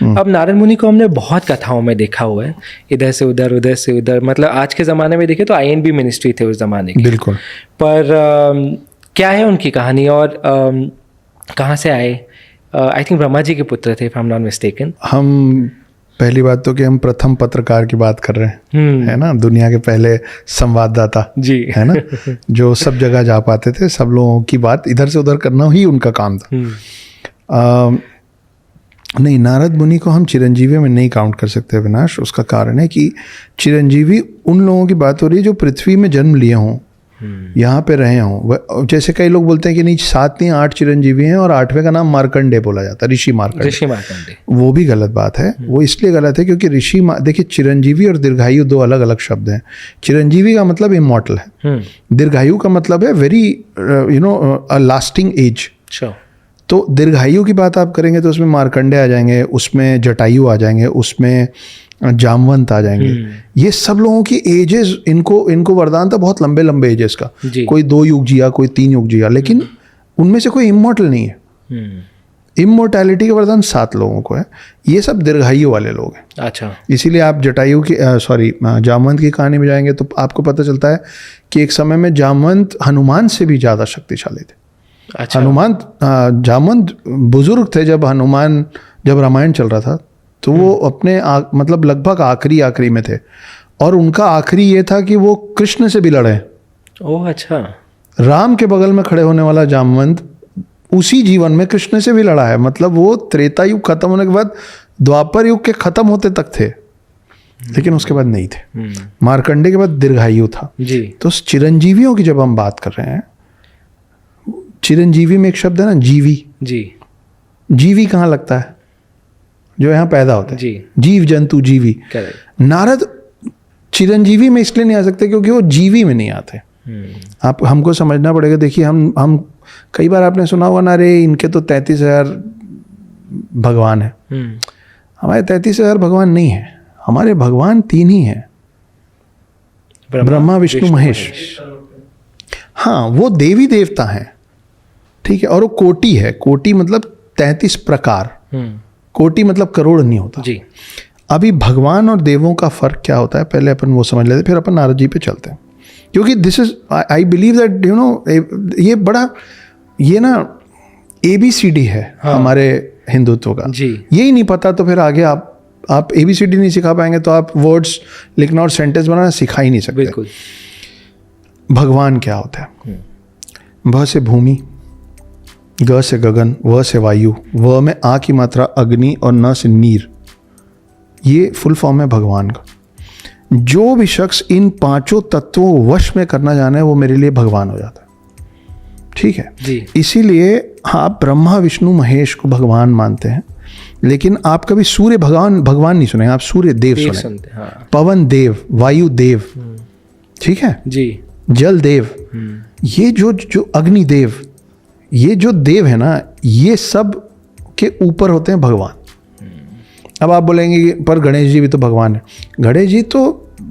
अब नारद मुनि को हमने बहुत कथाओं में देखा हुआ है, इधर से उधर, मतलब आज के ज़माने में देखें तो INB मिनिस्ट्री थे उस ज़माने की। बिल्कुल। पर क्या है उनकी कहानी और कहाँ से आए? आई थिंक ब्रह्मा जी के पुत्र थे, if I am not mistaken. हम पहली बात तो कि हम प्रथम पत्रकार की बात कर रहे हैं, है ना, दुनिया के पहले संवाददाता जी, है ना, जो सब जगह जा पाते थे, सब लोगों की बात इधर से उधर करना ही उनका काम था। नहीं, नारद मुनि को हम चिरंजीवी में नहीं काउंट कर सकते अविनाश। उसका कारण है कि चिरंजीवी उन लोगों की बात हो रही है जो पृथ्वी में जन्म लिए हों, यहाँ पे रहे हों। जैसे कई लोग बोलते हैं कि नहीं 7 नहीं 8 चिरंजीवी हैं और 8वें का नाम मार्कंडे बोला जाता है, ऋषि मार्कंडे। वो भी गलत बात है। वो इसलिए गलत है क्योंकि देखिए चिरंजीवी और दीर्घायु 2 अलग अलग शब्द हैं। चिरंजीवी का मतलब इमॉर्टल है, दीर्घायु का मतलब है वेरी अ लास्टिंग एज। तो दीर्घायु की बात आप करेंगे तो उसमें मार्कंडे आ जाएंगे, उसमें जटायु आ जाएंगे, उसमें जामवंत आ जाएंगे। ये सब लोगों की एजेस, इनको वरदान था बहुत लंबे लंबे एजेस का। कोई 2 युग जिया, कोई 3 युग जिया, लेकिन उनमें से कोई इमॉर्टल नहीं है। इमोर्टैलिटी का वरदान 7 लोगों को है। ये सब दीर्घायु वाले लोग हैं। अच्छा, इसीलिए आप जटायु की जामवंत की कहानी में जाएंगे तो आपको पता चलता है कि एक समय में जामवंत हनुमान से भी ज़्यादा शक्तिशाली थे। अच्छा। जामवंत बुजुर्ग थे जब रामायण चल रहा था, तो वो अपने मतलब लगभग आखिरी में थे, और उनका आखिरी ये था कि वो कृष्ण से भी लड़े। ओह अच्छा। राम के बगल में खड़े होने वाला जामवंत उसी जीवन में कृष्ण से भी लड़ा है। मतलब वो त्रेता युग खत्म होने के बाद द्वापर युग के खत्म होते तक थे, लेकिन उसके बाद नहीं थे। मार्कंडे के बाद दीर्घायु था जी। तो चिरंजीवियों की जब हम बात कर रहे हैं, चिरंजीवी में एक शब्द है ना, जीवी जी। जीवी कहाँ लगता है? जो यहाँ पैदा होता है जी। जीव जंतु जीवी। नारद चिरंजीवी में इसलिए नहीं आ सकते क्योंकि वो जीवी में नहीं आते। आप हमको समझना पड़ेगा। देखिए हम कई बार आपने सुना होगा ना, अरे इनके तो 33,000 भगवान है। हमारे 33,000 भगवान नहीं है, हमारे भगवान 3 ही हैं, ब्रह्मा विष्णु महेश। हाँ, वो देवी देवता हैं, ठीक है। और वो कोटि है, कोटि मतलब 33 प्रकार। कोटि मतलब करोड़ नहीं होता जी। अभी भगवान और देवों का फर्क क्या होता है, पहले अपन वो समझ लेते, फिर अपन नारद जी पे चलते हैं। क्योंकि this is I believe that ये ना ABCD है। हाँ। हमारे हिंदुत्व का जी। यही नहीं पता तो फिर आगे आप ABCD नहीं सिखा पाएंगे तो आप वर्ड्स लिखना और सेंटेंस बनाना सिखा ही नहीं सकते। बिल्कुल। भगवान क्या होता है? भ से भूमि, ग से गगन, व से वायु, व में आ की मात्रा अग्नि और न से नीर। ये फुल फॉर्म है भगवान का। जो भी शख्स इन 5 तत्वों को वश में करना जाने वो मेरे लिए भगवान हो जाता है, ठीक है जी। इसीलिए आप ब्रह्मा विष्णु महेश को भगवान मानते हैं, लेकिन आप कभी सूर्य भगवान नहीं सुने, आप सूर्य देव सुने। हाँ। पवन देव, वायु देव, ठीक है जी। जल देव, ये जो अग्नि देव, ये जो देव है ना, ये सब के ऊपर होते हैं भगवान। अब आप बोलेंगे पर गणेश जी भी तो भगवान है। गणेश जी तो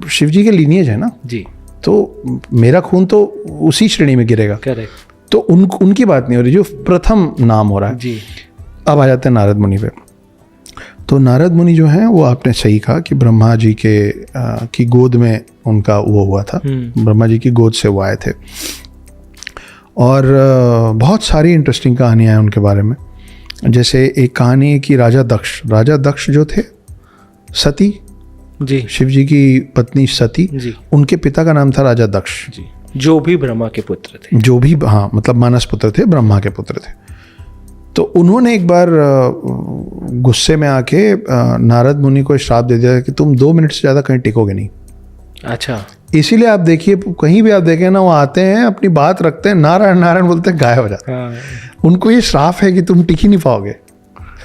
शिव जी के लीनिएज है ना जी, तो मेरा खून तो उसी श्रेणी में गिरेगा। करेक्ट। तो उनकी बात नहीं हो रही, जो प्रथम नाम हो रहा है जी। अब आ जाते हैं नारद मुनि पे। तो नारद मुनि जो हैं वो आपने सही कहा कि ब्रह्मा जी की गोद में उनका वो हुआ था, ब्रह्मा जी की गोद से वो आए थे। और बहुत सारी इंटरेस्टिंग कहानियाँ हैं उनके बारे में। जैसे एक कहानी है कि राजा दक्ष जो थे, सती जी, शिव जी की पत्नी सती जी, उनके पिता का नाम था राजा दक्ष जी, जो भी ब्रह्मा के पुत्र थे, जो भी हाँ मतलब मानस पुत्र थे, ब्रह्मा के पुत्र थे। तो उन्होंने एक बार गुस्से में आके नारद मुनि को श्राप दे दिया कि तुम 2 मिनट से ज़्यादा कहीं टिकोगे नहीं। अच्छा। इसीलिए आप देखिए कहीं भी आप देखें ना, वो आते हैं अपनी बात रखते हैं, नारायण नारायण बोलते हैं, गायब हो जाते हैं। उनको ये श्राप है कि तुम टिक ही नहीं पाओगे।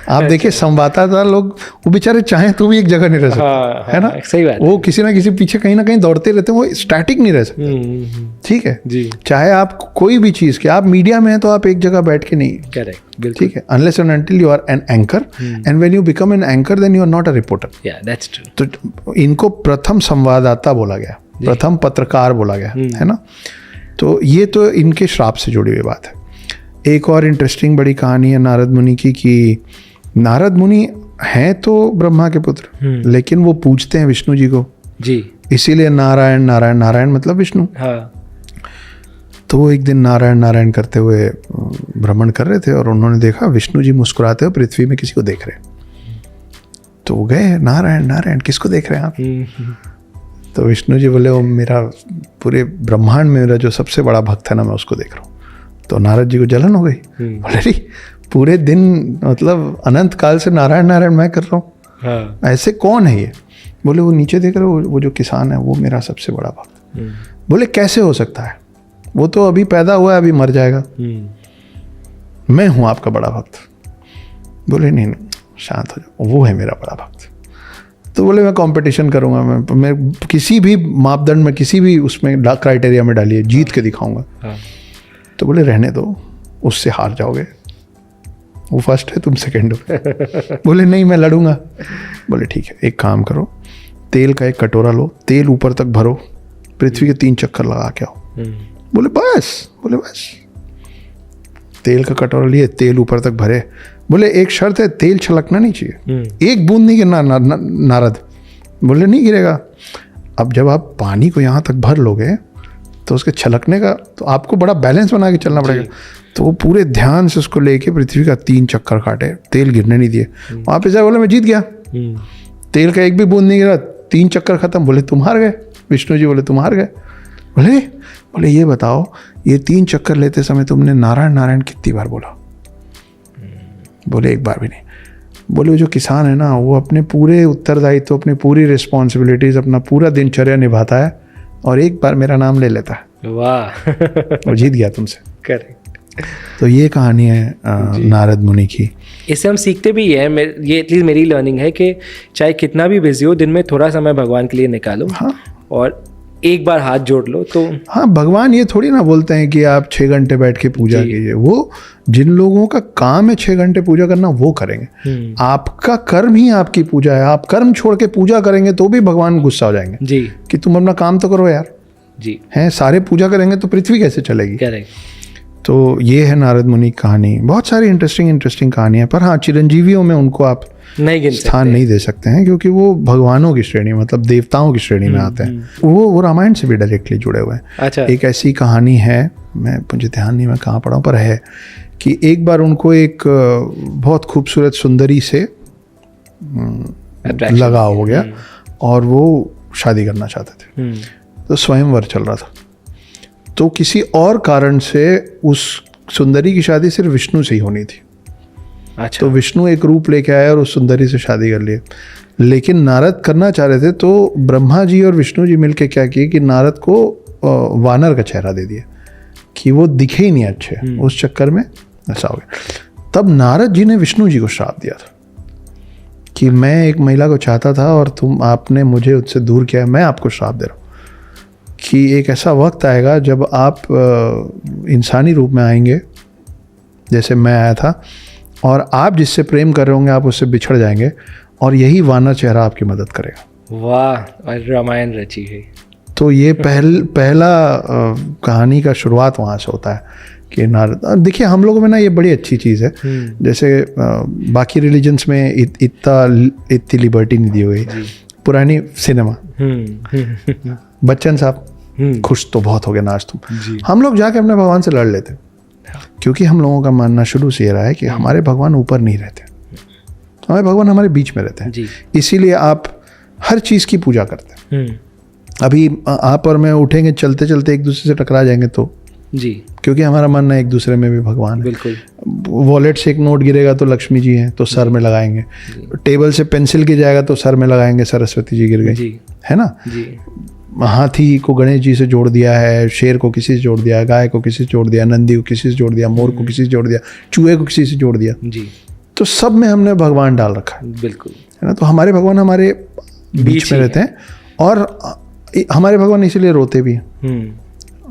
आप देखिए संवाददाता लोग, वो बेचारे चाहे तो भी एक जगह नहीं रह सकते, है ना, सही बात। वो किसी ना किसी पीछे कहीं ना कहीं दौड़ते रहते हैं, वो स्टैटिक नहीं रह सकते, ठीक है जी। चाहे आप कोई भी चीज़ के, आप मीडिया में हैं तो आप एक जगह बैठ के नहीं, करेक्ट, ठीक है, unless and until you are an anchor, and when you become an anchor then you are not a reporter. That's true. तो इनको प्रथम संवाददाता बोला गया, प्रथम पत्रकार बोला गया, है ना। तो ये तो इनके श्राप से जुड़ी हुई बात है। एक और इंटरेस्टिंग बड़ी कहानी है नारद मुनि की, कि नारद मुनि हैं तो ब्रह्मा के पुत्र, लेकिन वो पूजते हैं विष्णु जी को जी, इसीलिए नारायण नारायण, नारायण मतलब विष्णु। हाँ। तो वो एक दिन नारायण नारायण करते हुए भ्रमण कर रहे थे और उन्होंने देखा विष्णु जी मुस्कुराते हुए पृथ्वी में किसी को देख रहे। तो वो गए, नारायण नारायण किसको देख रहे हैं आप? तो विष्णु जी बोले, वो मेरा पूरे ब्रह्मांड में मेरा जो सबसे बड़ा भक्त है ना, मैं उसको देख रहा हूँ। तो नारद जी को जलन हो गई, बोले रे पूरे दिन मतलब अनंत काल से नारायण नारायण मैं कर रहा हूँ, हाँ। ऐसे कौन है ये? बोले वो नीचे देख रहे हो, वो जो किसान है वो मेरा सबसे बड़ा भक्त। बोले कैसे हो सकता है, वो तो अभी पैदा हुआ है, अभी मर जाएगा, मैं हूं आपका बड़ा भक्त। बोले नहीं नहीं शांत हो जाओ, वो है मेरा बड़ा भक्त। तो बोले मैं कंपटीशन करूंगा, मैं किसी भी मापदंड में, किसी भी उसमें क्राइटेरिया में डालिए, जीत के दिखाऊंगा। हाँ। तो बोले रहने दो, उससे हार जाओगे, वो फर्स्ट है तुम सेकंड हो। बोले नहीं मैं लड़ूंगा। बोले ठीक है, एक काम करो, तेल का एक कटोरा लो, तेल ऊपर तक भरो, पृथ्वी के 3 चक्कर लगा के आओ। बोले बस, बोले बस। तेल का कटोरा लिए, तेल ऊपर तक भरे। बोले एक शर्त है, तेल छलकना नहीं चाहिए, एक बूंद नहीं गिरना। नारद बोले नहीं गिरेगा। अब जब आप पानी को यहाँ तक भर लोगे तो उसके छलकने का, तो आपको बड़ा बैलेंस बना के चलना पड़ेगा। तो वो पूरे ध्यान से उसको लेके पृथ्वी का 3 चक्कर काटे, तेल गिरने नहीं दिए। वापस आए, बोले मैं जीत गया, तेल का एक भी बूंद नहीं गिरा, 3 चक्कर खत्म। बोले तुम हार गए। विष्णु जी बोले तुम हार गए। बोले ये बताओ, ये 3 चक्कर लेते समय तुमने नारायण नारायण कितनी बार बोला? बोले एक बार भी नहीं। बोले वो जो किसान है ना, वो अपने पूरे उत्तरदायित्व, अपनी पूरी रिस्पॉन्सिबिलिटीज, अपना पूरा दिनचर्या निभाता है और एक बार मेरा नाम ले लेता है, वाह। वो जीत गया तुमसे। करेक्ट। तो ये कहानी है नारद मुनि की। इससे हम सीखते भी हैं, ये एटलीस्ट मेरी लर्निंग है कि चाहे कितना भी बिजी हो, दिन में थोड़ा समय भगवान के लिए निकालो। हाँ। और एक बार हाथ जोड़ लो तो। हाँ, भगवान ये थोड़ी ना बोलते हैं कि आप 6 घंटे बैठ के पूजा कीजिए। वो जिन लोगों का काम है 6 घंटे पूजा करना, वो करेंगे। आपका कर्म ही आपकी पूजा है। आप कर्म छोड़ के पूजा करेंगे तो भी भगवान गुस्सा हो जाएंगे जी, कि तुम अपना काम तो करो यार जी। हैं, सारे पूजा करेंगे तो पृथ्वी कैसे चलेगी? करेक्ट। तो ये है नारद मुनि की कहानी। बहुत सारी इंटरेस्टिंग कहानियां, पर हाँ चिरंजीवियों में उनको आप स्थान नहीं दे सकते हैं, क्योंकि वो भगवानों की श्रेणी, मतलब देवताओं की श्रेणी में आते हैं। वो रामायण से भी डायरेक्टली जुड़े हुए हैं। अच्छा। एक ऐसी कहानी है, मुझे ध्यान नहीं मैं कहाँ पढ़ा हूँ, पर है कि एक बार उनको एक बहुत खूबसूरत सुंदरी से लगाव हो गया और वो शादी करना चाहते थे। तो स्वयंवर चल रहा था, तो किसी और कारण से उस सुंदरी की शादी सिर्फ विष्णु से ही होनी थी। अच्छा। तो विष्णु एक रूप लेके आए और उस सुंदरी से शादी कर लिए। लेकिन नारद करना चाह रहे थे, तो ब्रह्मा जी और विष्णु जी मिलके क्या किए कि नारद को वानर का चेहरा दे दिया कि वो दिखे ही नहीं अच्छे। उस चक्कर में ऐसा हो गया। तब नारद जी ने विष्णु जी को श्राप दिया था कि मैं एक महिला को चाहता था और आपने मुझे उससे दूर किया, मैं आपको श्राप दे रहा हूँ कि एक ऐसा वक्त आएगा जब आप इंसानी रूप में आएंगे जैसे मैं आया था, और आप जिससे प्रेम कर रहे होंगे आप उससे बिछड़ जाएंगे, और यही वानर चेहरा आपकी मदद करेगा। वाह, रामायण रची है। तो ये पहला कहानी का शुरुआत वहाँ से होता है कि नारद। देखिए हम लोगों में ना ये बड़ी अच्छी चीज़ है, जैसे बाकी रिलीजन्स में इतनी लिबर्टी नहीं दी हुई। पुरानी सिनेमा, बच्चन साहब खुश तो बहुत हो गए, नाच तुम। हम लोग जाके अपने भगवान से लड़ लेते, क्योंकि हम लोगों का मानना शुरू से ये रहा है कि हमारे भगवान ऊपर नहीं रहते, हमारे भगवान हमारे बीच में रहते हैं। इसीलिए आप हर चीज़ की पूजा करते हैं। अभी आप और मैं उठेंगे चलते चलते एक दूसरे से टकरा जाएंगे तो जी, क्योंकि हमारा मानना है एक दूसरे में भी भगवान है। बिल्कुल। वॉलेट से एक नोट गिरेगा तो लक्ष्मी जी हैं, तो सर में लगाएंगे। टेबल से पेंसिल गिर जाएगा तो सर में लगाएंगे, सरस्वती जी गिर गई, है ना। हाथी को गणेश जी से जोड़ दिया है, शेर को किसी से जोड़ दिया, गाय को किसी से जोड़ दिया, नंदी को किसी से जोड़ दिया, मोर को किसी से जोड़ दिया, चूहे को किसी से जोड़ दिया जी। तो सब में हमने भगवान डाल रखा है। बिल्कुल, है ना। तो हमारे भगवान हमारे बीच में रहते हैं, और हमारे भगवान इसीलिए रोते भी हैं।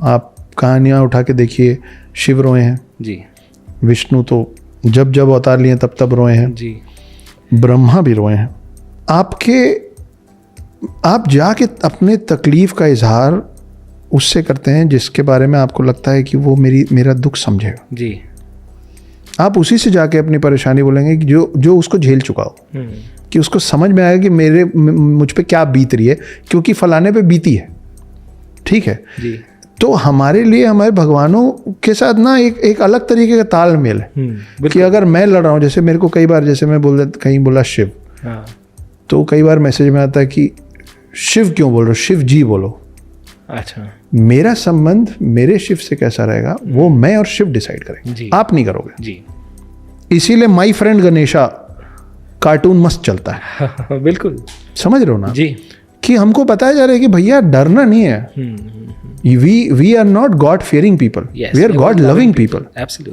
आप कहानियाँ उठा के देखिए, शिव रोए हैं जी, विष्णु तो जब जब अवतार लिए तब तब रोए हैं जी, ब्रह्मा भी रोए हैं। आप जाके अपने तकलीफ का इजहार उससे करते हैं जिसके बारे में आपको लगता है कि वो मेरा दुख समझेगा जी। आप उसी से जाके अपनी परेशानी बोलेंगे कि जो उसको झेल चुका हो, कि उसको समझ में आएगा कि मुझ पे क्या बीत रही है, क्योंकि फलाने पे बीती है। ठीक है जी। तो हमारे लिए हमारे भगवानों के साथ ना एक अलग तरीके का तालमेल है कि अगर मैं लड़ रहा हूँ, जैसे मेरे को कई बार, जैसे मैं कहीं बोला शिव, तो कई बार मैसेज में आता है कि शिव क्यों बोल रहे हो, शिव जी बोलो। अच्छा, मेरा संबंध मेरे शिव से कैसा रहेगा वो मैं और शिव डिसाइड करेंगे, आप नहीं करोगे जी। इसीलिए माई फ्रेंड गणेशा कार्टून मस्त चलता है। बिल्कुल, समझ रहे हो ना जी, कि हमको बताया जा रहा है कि भैया डरना नहीं है। We are not God fearing people, we are God loving people. Absolutely.